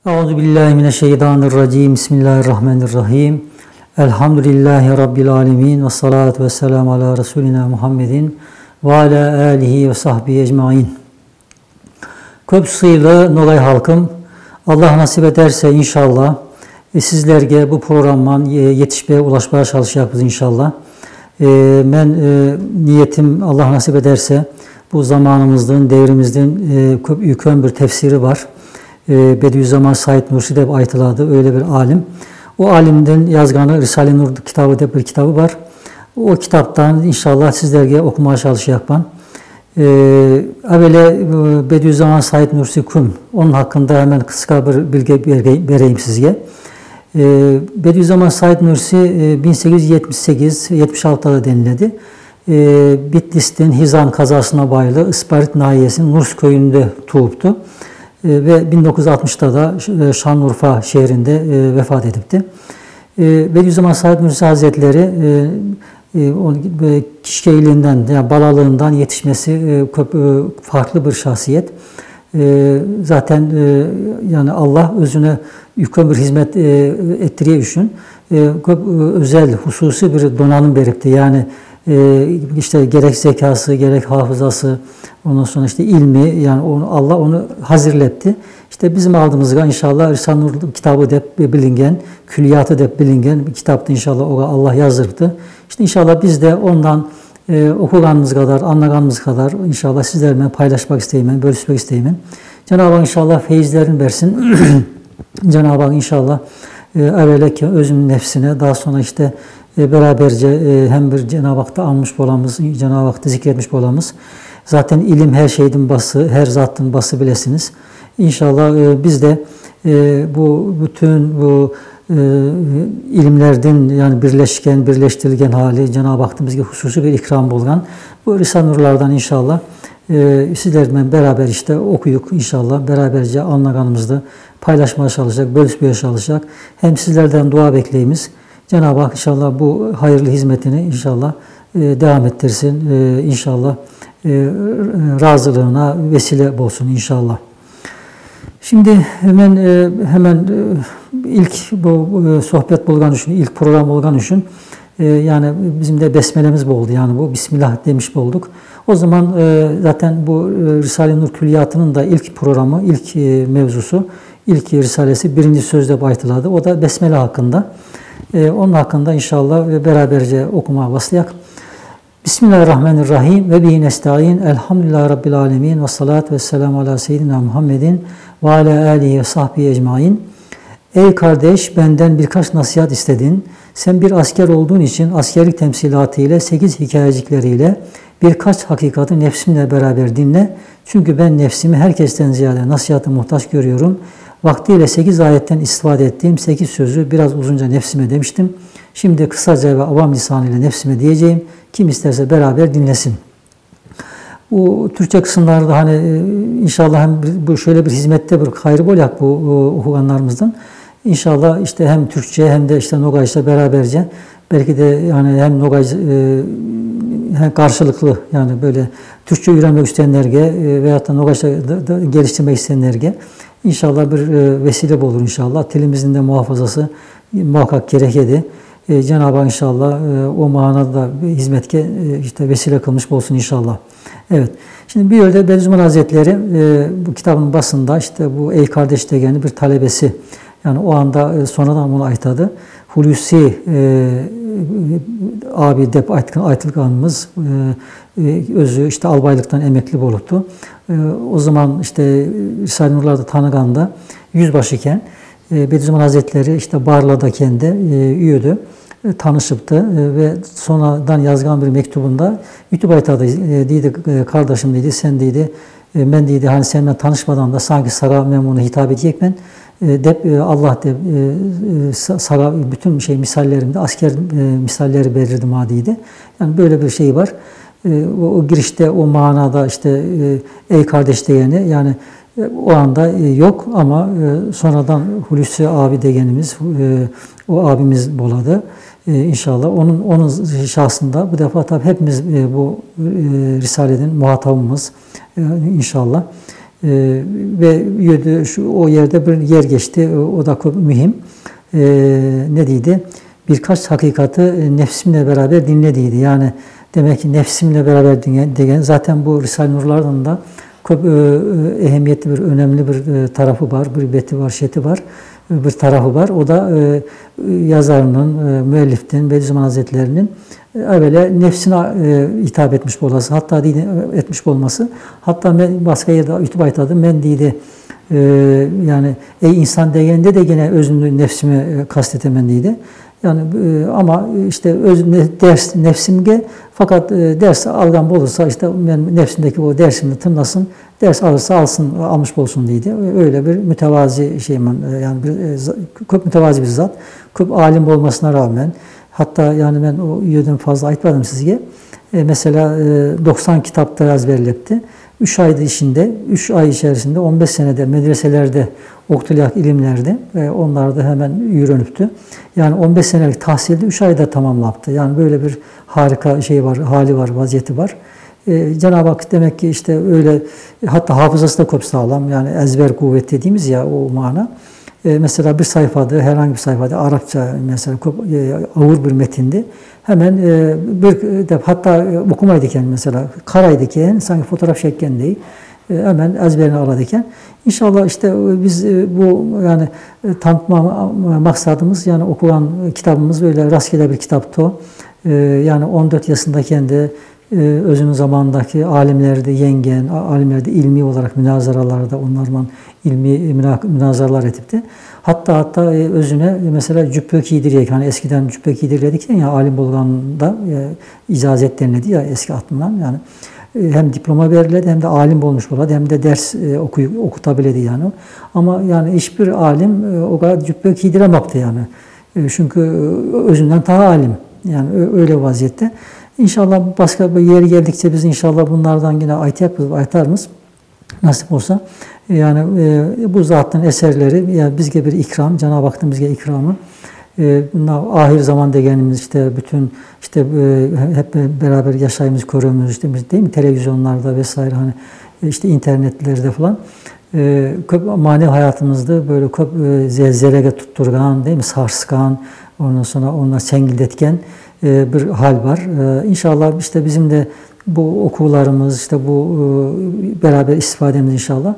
Euzubillahimineşşeytanirracim. Bismillahirrahmanirrahim. Elhamdülillahi Rabbil alemin. Ve salatu ve selamu ala Resulina Muhammedin ve ala alihi ve sahbihi ecmain. Köpsüyle Nogay halkım, Allah nasip ederse inşallah sizlerge bu programdan yetişmeye, ulaşmaya çalışacağız inşallah. Ben niyetim Allah nasip ederse bu zamanımızın, devrimizin yükön bir tefsiri var. Bediüzzaman Said Nursi de aytıladı, öyle bir alim. O alimden yazganı Risale-i Nur kitabı da bir kitabı var. O kitaptan inşallah sizlerge okumaya çalışacağım ben. Evvela Bediüzzaman Said Nursi Kum, onun hakkında hemen kısa bir bilgi vereyim size. Bediüzzaman Said Nursi 1878-76'da denildi. Bitlis'ten Hizan kazasına bağlı İsparit nahiyesinin Nurs köyünde doğuptu. Ve 1960'da da Şanlıurfa şehrinde vefat edipti. Bediüzzaman Said Nursi Hazretleri kişiliğinden, yani balalığından yetişmesi farklı bir şahsiyet. Zaten yani Allah özüne yükün bir hizmet ettiriye üçün özel, hususi bir donanım beripti. Yani işte gerek zekası, gerek hafızası, ondan sonra işte ilmi, yani Allah onu hazırletti. İşte bizim aldığımızda inşallah Risale-i Nur kitabı dep bilingen, külliyatı dep bilingen bir kitaptı inşallah Allah yazdırdı. İşte inşallah biz de ondan okuganımız kadar, anlaganımız kadar inşallah sizlerle paylaşmak isteyeyim, bölüşmek isteyeyim. Cenab-ı Hak inşallah feyizlerini versin. Cenab-ı Hak inşallah evvela ki özünün nefsine, daha sonra işte beraberce hem bir Cenab-ı Hak'ta anmış olamız, Cenab-ı Hak'ta zikretmiş olamız. Zaten ilim her şeyin bası, her zatın bası bilesiniz. İnşallah biz de bu bütün bu ilimlerden yani birleştirilgen hali Cenab-ı Hak'ta bizge hususi bir ikram bulgan bu Risale-i Nurlardan inşallah sizlerle beraber işte okuyuk inşallah beraberce anlaganımızda paylaşmaya çalışacak, bölüşmeye çalışacak. Hem sizlerden dua bekleyimiz. Cenab-ı Hak inşallah bu hayırlı hizmetini inşallah devam ettirsin. İnşallah razılığına vesile olsun inşallah. Şimdi hemen ilk bu sohbet bulgan üçün, ilk program bulgan üçün yani bizim de besmelemiz oldu. Yani bu Bismillah demiş olduk. O zaman zaten bu Risale-i Nur Külliyatı'nın da ilk programı, ilk mevzusu, ilk risalesi birinci sözde baytıladı. O da Besmele hakkında. Onun hakkında inşallah beraberce okumaya başlayak. Bismillahirrahmanirrahim ve bihi nestaîn. Elhamdülillahi Rabbil alemin ve salatu ve selamu ala seyyidina Muhammedin ve ala alihi ve sahbihi ecmaîn. Ey kardeş, benden birkaç nasihat istedin. Sen bir asker olduğun için askerlik temsilatı ile 8 hikayecikleriyle birkaç hakikati nefsimle beraber dinle. Çünkü ben nefsimi herkesten ziyade nasihata muhtaç görüyorum. Vaktiyle 8 ayetten istifade ettiğim 8 sözü biraz uzunca nefsime demiştim. Şimdi kısaca ve avam lisanıyla nefsime diyeceğim. Kim isterse beraber dinlesin. Bu Türkçe kısımlarda hani inşallah hem bu şöyle bir hizmette bir hayrı olacak bu okuganlarımızdan. İnşallah işte hem Türkçe hem de işte Nogayca beraberce belki de yani hem Nogay hem karşılıklı yani böyle Türkçe öğrenmek isteyenlerge veyahut da Nogayca geliştirmek isteyenlerge İnşallah bir vesile olur inşallah. Dilimizin de muhafazası muhakkak gerekedi. Cenab-ı Hak inşallah o manada hizmetke işte vesile kılmış olsun inşallah. Evet. Şimdi bir yerde Bediüzzaman Hazretleri bu kitabın basında işte bu ey kardeş degeni bir talebesi. Yani o anda sonradan bunu aytadı. Hulusi abi dep aytılganımız özü işte albaylıktan emekli oluptu. O zaman işte Risale-i Nurlar'da tanıganda yüzbaşı iken Bediüzzaman Hazretleri işte Barla'da kendi üyüdü, tanışıptı ve sonradan yazgan bir mektubunda YouTube aytadı dedi kardeşim dedi sen dedi ben dedi hani seninle tanışmadan da sanki sana memnunu hitap edecek ben Allah de sana bütün misallerimde asker misalleri belirdim hadiydi. Yani böyle bir şey var. O girişte o manada işte ey kardeş diyeni yani o anda yok ama sonradan Hulusi abi degenimiz o abimiz boladı. İnşallah onun şahsında bu defa tabi hepimiz bu Risale'nin muhatabımız inşallah. Ve o yerde bir yer geçti. O da çok mühim. Ne dedi? Birkaç hakikati nefsimle beraber dinlediydi. Yani demek ki nefsimle beraber dinleyen, zaten bu Risale-i Nurlar'dan da çok ehemmiyetli bir, önemli bir tarafı var. Bir beti var, şeti var, bir tarafı var. O da yazarının, müellifin, Bediüzzaman Hazretleri'nin evvela nefsine hitap etmiş olması, hatta etmiş olması. Hatta ben başka yerde YouTube aytadım. Ben dedi, yani ey insan degende de gene özünü nefsimi kastetemen dedi. Yani ama işte ders nefsimge, fakat ders algan olursa işte ben nefsimdeki o dersimi tınlasın, ders alırsa alsın, almış olsun dedi. Öyle bir mütevazi yani çok mütevazi bir zat, çok alim olmasına rağmen, hatta yani ben o yerden fazla aytmadım sizge. Mesela 90 kitapta ezberletti. 3 ayda içinde, 3 ay içerisinde 15 senede medreselerde okutulacak ilimlerde onlar da hemen öğrenipti. Yani 15 senelik tahsilde 3 ayda tamamlattı. Yani böyle bir harika şey var, hali var, vaziyeti var. Cenab-ı Hak demek ki işte öyle, hatta hafızası da çok sağlam. Yani ezber kuvvet dediğimiz ya o mana. Mesela bir sayfada, herhangi bir sayfada Arapça mesela ağır bir metindi. Hemen bir de hatta okumaydıyken mesela karaydıken sanki fotoğraf çekken değil. Hemen ezberini aladıken. İnşallah işte biz bu yani tanıtma maksadımız, yani okulan kitabımız öyle rastgele bir kitaptı o. Yani 14 yaşındayken de özünün zamanındaki alimlerde yengen, alimlerde ilmi olarak münazaralarda onlarla ilmi münazaralar edipti. Hatta özüne mesela cübbe giydiriyek, hani eskiden cübbe giydirirdik ya alim bolganda icazet denildi ya eski aklımdan, yani hem diploma verildi hem de alim olmuş oladı hem de ders okutabildi yani. Ama yani hiçbir alim o kadar cübbe giydiremekti yani. Çünkü özünden daha alim. Yani öyle vaziyette. İnşallah başka bir yeri geldikçe biz inşallah bunlardan yine aytarız. Nasip olsa. Yani bu zatın eserleri yani bizge bir ikram, Cenab-ı Hak'ın bizge ikramı. Ahir zaman degenimiz işte bütün işte hep beraber yaşayımız, görüyoruz işte değil mi, televizyonlarda vesaire, hani işte internetlerde falan manevi hayatımızda böyle çok zelzelege tutturgan değil mi, sarskan, ondan sonra onlar sengildetken bir hal var. İnşallah işte bizim de bu okullarımız, işte bu beraber istifademiz inşallah.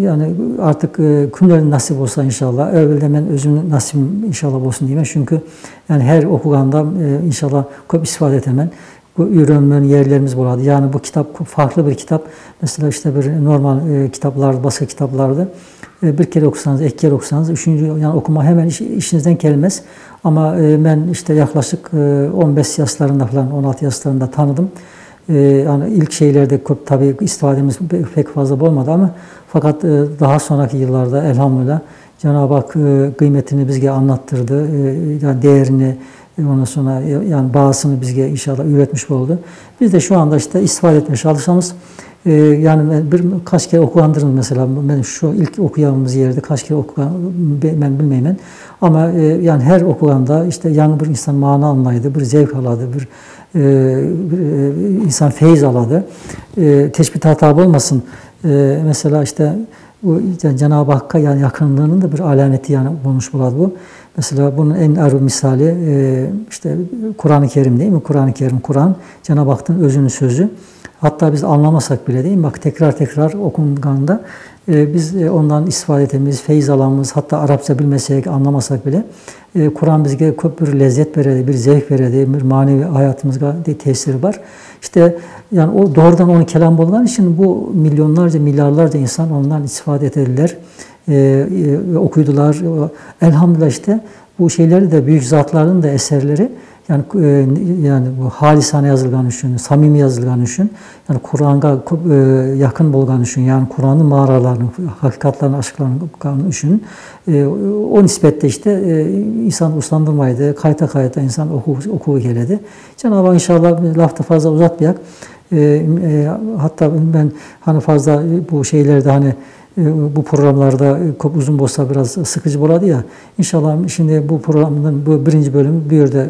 Yani artık kimlerin nasip olsa inşallah. Evvelde ben özümün nasibim inşallah olsun diyeyim. Çünkü yani her okuganda inşallah çok istifade etemen. Bu öğrenmenin yerlerimiz buladı. Yani bu kitap farklı bir kitap. Mesela işte bir normal kitaplar, başka kitaplarda bir kere okusanız, iki kere okusanız, üçüncü yani okuma hemen işinizden gelmez. Ama ben işte yaklaşık 15 yaşlarında falan, 16 yaşlarında tanıdım. Yani ilk şeylerde tabii istifademiz pek fazla olmadı ama fakat daha sonraki yıllarda elhamdülillah Cenab-ı Hak kıymetini bizge anlattırdı. Yani değerini, ondan sonra yani bazısını bizge inşallah üretmiş oldu. Biz de şu anda işte istifade etmeye çalışıyoruz. Yani kaç kere okuyandırdım mesela, ben şu ilk okuyacağımız yerde kaç kere ben bilmeyeyim ama yani her okuyanda işte yani bir insan mana anlaydı, bir zevk aladı, bir insan feyiz aladı. Teşbih hata olmasın. Mesela işte bu Cenab-ı Hakk'a yani yakınlığının da bir alameti yani olmuş buladı bu. Mesela bunun en arı misali işte Kur'an-ı Kerim değil mi? Kur'an-ı Kerim, Kur'an Cenab-ı Hakk'ın özünün sözü. Hatta biz anlamasak bile değil mi? Bak tekrar okunganda biz ondan istifade etmemiz, feyiz alanımız, hatta Arapça bilmesek, anlamasak bile Kur'an bize çok bir lezzet veredi, bir zevk veredi, bir manevi hayatımızda tesiri var. İşte yani o doğrudan onun kelam olduğu için bu milyonlarca, milyarlarca insan ondan istifade ettiler, okuydular. Elhamdülillah işte bu şeyleri de büyük zatların da eserleri yani bu halisane yazılgan üçün, samimi yazılgan üçün, yani Kur'an'a yakın bolgan üçün, yani Kur'an'ın mağaralarını, hakikatlarını, aşıklarını üçün, o nispette işte insan uslandırmaydı, kayta insan oku geledi. Cenab-ı Hak inşallah lafta fazla uzatmayak. Hatta ben hani fazla bu şeylerde hani bu programlarda çok uzun olsa biraz sıkıcı oladı ya. İnşallah şimdi bu programın bu birinci bölümü bir yerde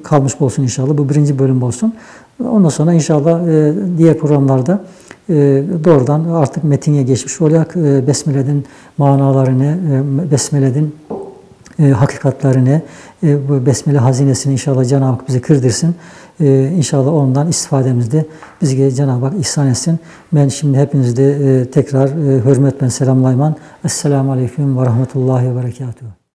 kalmış olsun inşallah. Bu birinci bölüm olsun. Ondan sonra inşallah diğer programlarda doğrudan artık metinye geçmiş olacak. Besmele'nin manalarını, Besmele'nin hakikatlerini, bu Besmele hazinesini inşallah Cenab-ı Hak bize kırdırsın. İnşallah ondan istifademizde bize Cenab-ı Hak ihsan etsin. Ben şimdi hepinizde tekrar hürmetle selamlayman. Esselamu Aleyküm ve Rahmetullahi ve Berekatuhu.